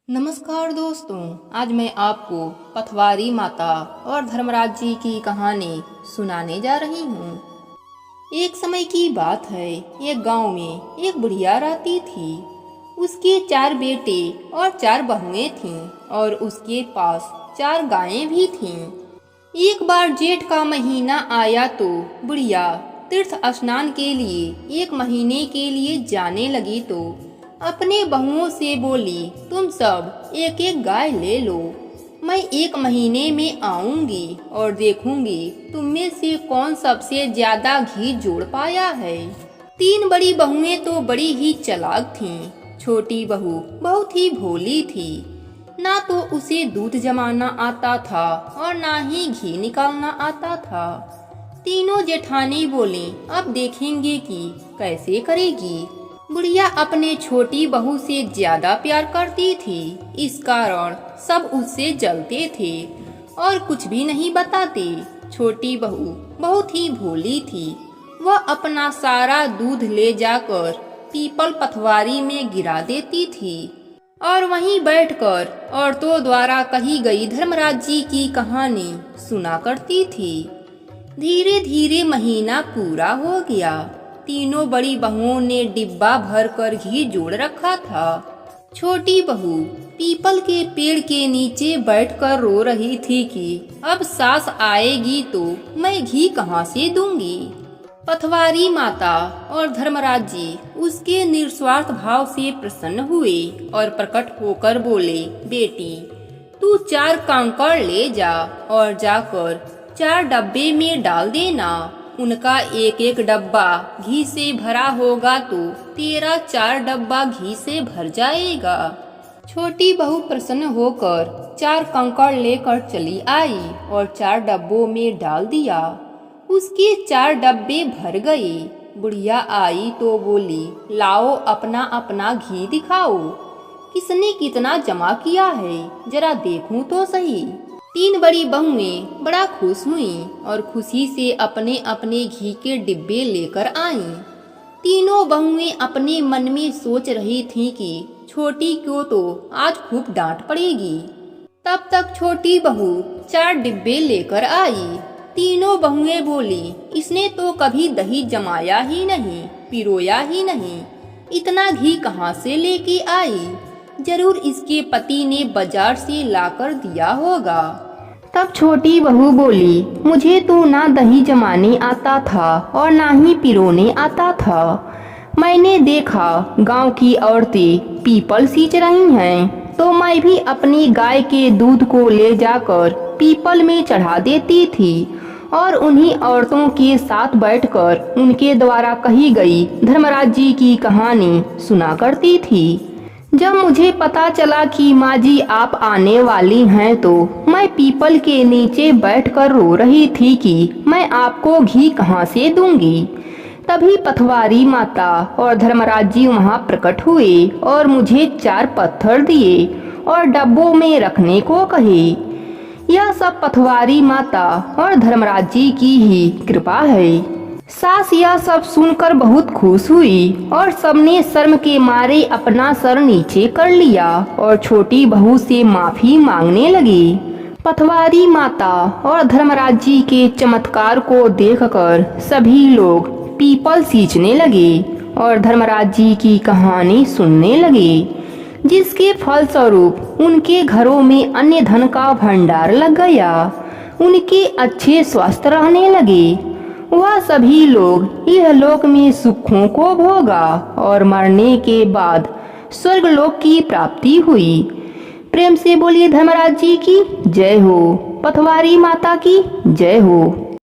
नमस्कार दोस्तों, आज मैं आपको पथवारी माता और धर्मराज जी की कहानी सुनाने जा रही हूँ। एक समय की बात है, एक गांव में एक बुढ़िया रहती थी। उसके 4 बेटे और 4 बहुएं थीं और उसके पास 4 गायें भी थीं। एक बार जेठ का महीना आया तो बुढ़िया तीर्थ स्नान के लिए 1 महीने के लिए जाने लगी तो अपने बहुओं से बोली, तुम सब एक एक गाय ले लो। मैं 1 महीने में आऊंगी और देखूंगी तुम में से कौन सबसे ज्यादा घी जोड़ पाया है। 3 बड़ी बहुएं तो बड़ी ही चालाक थीं। छोटी बहू बहुत ही भोली थी। ना तो उसे दूध जमाना आता था और ना ही घी निकालना आता था। तीनों जेठानी बोली, अब देखेंगे कि कैसे करेगी। बुढ़िया अपने छोटी बहू से ज्यादा प्यार करती थी, इस कारण सब उससे जलते थे और कुछ भी नहीं बताते। छोटी बहू बहुत ही भोली थी। वह अपना सारा दूध ले जाकर पीपल पथवारी में गिरा देती थी और वहीं बैठकर औरतों द्वारा कही गई धर्मराज जी की कहानी सुना करती थी। धीरे धीरे महीना पूरा हो गया। तीनों बड़ी बहुओं ने डिब्बा भरकर घी जोड़ रखा था। छोटी बहू पीपल के पेड़ के नीचे बैठकर रो रही थी कि अब सास आएगी तो मैं घी कहाँ से दूंगी। पथवारी माता और धर्मराज जी उसके निस्वार्थ भाव से प्रसन्न हुए और प्रकट होकर बोले, बेटी तू 4 कंकड़ ले जा और जाकर 4 डब्बे में डाल देना। उनका एक एक डब्बा घी से भरा होगा तो तेरा 4 डब्बा घी से भर जाएगा। छोटी बहू प्रसन्न होकर 4 कंकड़ लेकर चली आई और 4 डब्बों में डाल दिया। उसके 4 डब्बे भर गए। बुढ़िया आई तो बोली, लाओ अपना अपना घी दिखाओ, किसने कितना जमा किया है, जरा देखूं तो सही। 3 बड़ी बहुएं बड़ा खुश हुईं और खुशी से अपने अपने घी के डिब्बे लेकर आईं। तीनों बहुएं अपने मन में सोच रही थीं कि छोटी को तो आज खूब डांट पड़ेगी। तब तक छोटी बहू 4 डिब्बे लेकर आई। तीनों बहुएं बोली, इसने तो कभी दही जमाया ही नहीं, पिरोया ही नहीं, इतना घी कहाँ से लेके आई। जरूर इसके पति ने बाजार से लाकर दिया होगा। तब छोटी बहू बोली, मुझे तो ना दही जमाने आता था और ना ही पिरोने आता था। मैंने देखा गांव की औरतें पीपल सींच रही हैं तो मैं भी अपनी गाय के दूध को ले जाकर पीपल में चढ़ा देती थी और उन्हीं औरतों के साथ बैठकर उनके द्वारा कही गई धर्मराज जी की कहानी सुना करती थी। जब मुझे पता चला कि माँ जी आप आने वाली हैं तो मैं पीपल के नीचे बैठकर रो रही थी कि मैं आपको घी कहाँ से दूंगी। तभी पथवारी माता और धर्मराज जी वहाँ प्रकट हुए और मुझे 4 पत्थर दिए और डब्बों में रखने को कहे। यह सब पथवारी माता और धर्मराज जी की ही कृपा है। सास यह सब सुनकर बहुत खुश हुई और सबने शर्म के मारे अपना सर नीचे कर लिया और छोटी बहू से माफी मांगने लगी। पथवारी माता और धर्मराज जी के चमत्कार को देखकर सभी लोग पीपल सींचने लगे और धर्मराज जी की कहानी सुनने लगे, जिसके फलस्वरूप उनके घरों में अन्य धन का भंडार लग गया। उनके अच्छे स्वस्थ रहने लगे। वह सभी लोग इहलोक में सुखों को भोगा और मरने के बाद स्वर्गलोक की प्राप्ति हुई। प्रेम से बोलिए धर्मराज जी की जय हो, पथवारी माता की जय हो।